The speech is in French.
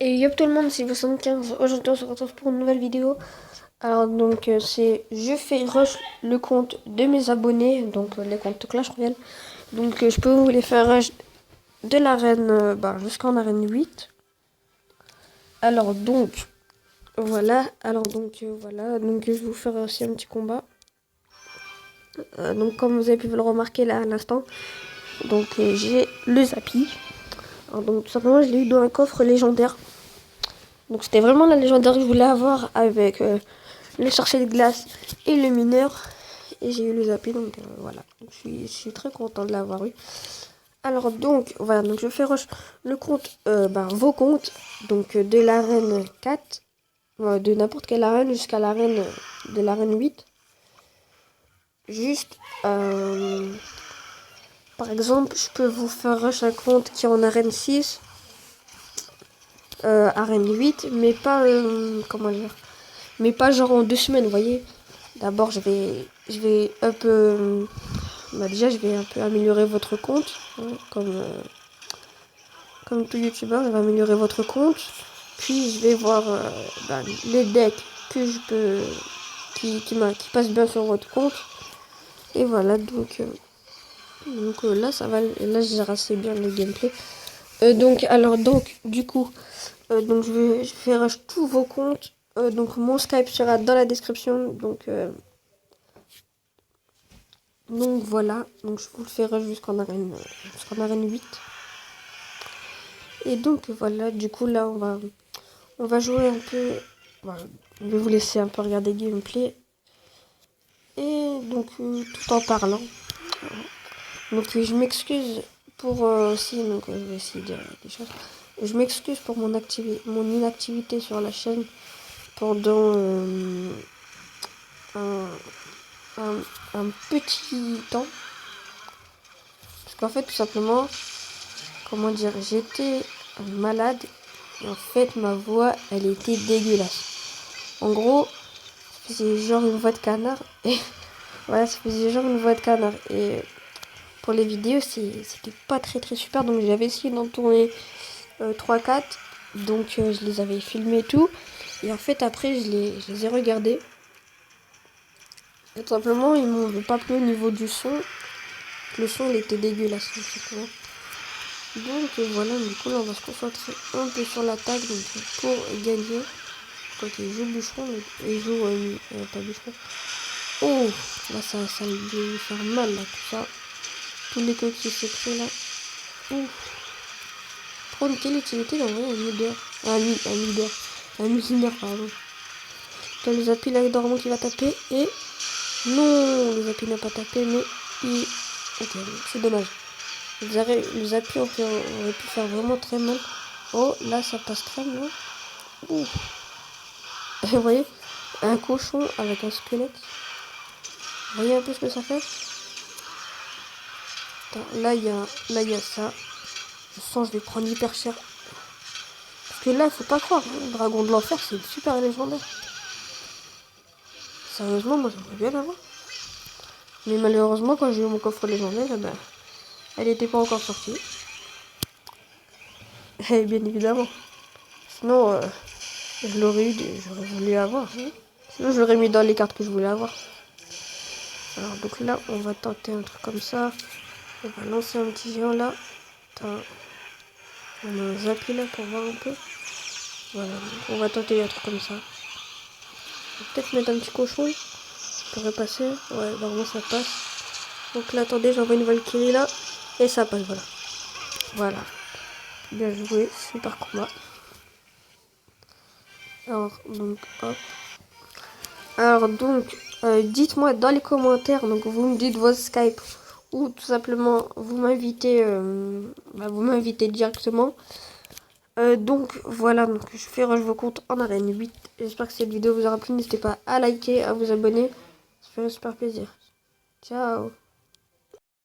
Et yop tout le monde, c'est 75. Aujourd'hui on se retrouve pour une nouvelle vidéo. Alors donc c'est je fais rush le compte de mes abonnés, donc les comptes Clash Royale. Donc je peux vous les faire rush de l'arène jusqu'en arène 8. Alors donc voilà, donc je vais vous faire aussi un petit combat. Donc comme vous avez pu le remarquer là à l'instant, donc j'ai le Zappy. Alors donc tout simplement je l'ai eu dans un coffre légendaire. Donc c'était vraiment la légendaire que je voulais avoir avec le chercher de glace et le mineur. Et j'ai eu le Zappy, donc voilà. Je suis très content de l'avoir eu. Alors donc, voilà, donc je fais rush le compte, vos comptes, donc de l'arène 4, de n'importe quelle arène jusqu'à l'arène de l'arène 8. Juste, par exemple, je peux vous faire rush un compte qui est en arène 6, arène 8, mais pas, comment dire, mais pas genre en 2 semaines, vous voyez. D'abord, je vais un peu, déjà, je vais un peu améliorer votre compte, hein, comme tout youtubeur, je vais améliorer votre compte. Puis, je vais voir les decks que je peux, qui passent bien sur votre compte. Et voilà, donc là, ça va, là, je gère assez bien le gameplay. Donc, du coup, donc je vais rush tous vos comptes. Donc, mon Skype sera dans la description. Donc voilà, donc je vous le ferai jusqu'en arène 8. Et donc voilà, du coup là on va jouer un peu. Voilà, je vais vous laisser un peu regarder le gameplay. Et donc tout en parlant. Donc je m'excuse pour aussi, donc je vais essayer de dire des choses. Je m'excuse pour mon inactivité sur la chaîne pendant un, un petit temps. Parce qu'en fait tout simplement, comment dire, j'étais malade et en fait ma voix elle était dégueulasse. En gros, ça faisait genre une voix de canard et voilà, ça faisait genre une voix de canard et pour les vidéos c'était pas très super, donc j'avais essayé d'en tourner 3-4, donc je les avais filmés et tout, et en fait après je les ai regardés et tout simplement ils m'ont pas plu au niveau du son. Le son il était dégueulasse tout simplement. Donc voilà, du coup là on va se concentrer un peu sur l'attaque pour gagner. Quand il joue bûcheron, il joue pas bûcheron. Oh, là ça va lui faire mal là, tout ça. Tous les coquilles secrets là. Ouh. Prendre quelle utilité d'envoyer un leader. Un mineur, pardon. T'as le Zappy là dormant qui va taper et. Non, le Zappy n'a pas tapé, mais il. Ok, c'est dommage. Le Zappy aurait pu faire vraiment très mal. Oh, là ça passe très bien. Ouh. Vous voyez, un cochon avec un squelette. Vous voyez un peu ce que ça fait. Attends, là il y a ça. Je sens que je vais prendre hyper cher. Parce que là, faut pas croire. Le dragon de l'enfer, c'est super légendaire. Sérieusement, moi j'aimerais bien l'avoir. Mais malheureusement, quand j'ai eu mon coffre légendaire, elle était pas encore sortie. Et bien évidemment. Sinon, je l'aurais eu, j'aurais voulu avoir. Hein. Sinon, je l'aurais mis dans les cartes que je voulais avoir. Alors, donc là, on va tenter un truc comme ça. On va lancer un petit géant là. Attends. On a un Zappy là pour voir un peu. Voilà, donc on va tenter un truc comme ça. On va peut-être mettre un petit cochon. Ça pourrait passer. Ouais, normalement ça passe. Donc là, attendez, j'envoie une Valkyrie là. Et ça passe, voilà. Voilà. Bien joué, super combat. Alors, donc, hop. Alors, donc, dites-moi dans les commentaires, donc vous me dites votre Skype ou tout simplement vous m'invitez directement. Donc voilà, donc je fais rush vos comptes en arène 8. J'espère que cette vidéo vous aura plu. N'hésitez pas à liker, à vous abonner. Ça fait super plaisir. Ciao.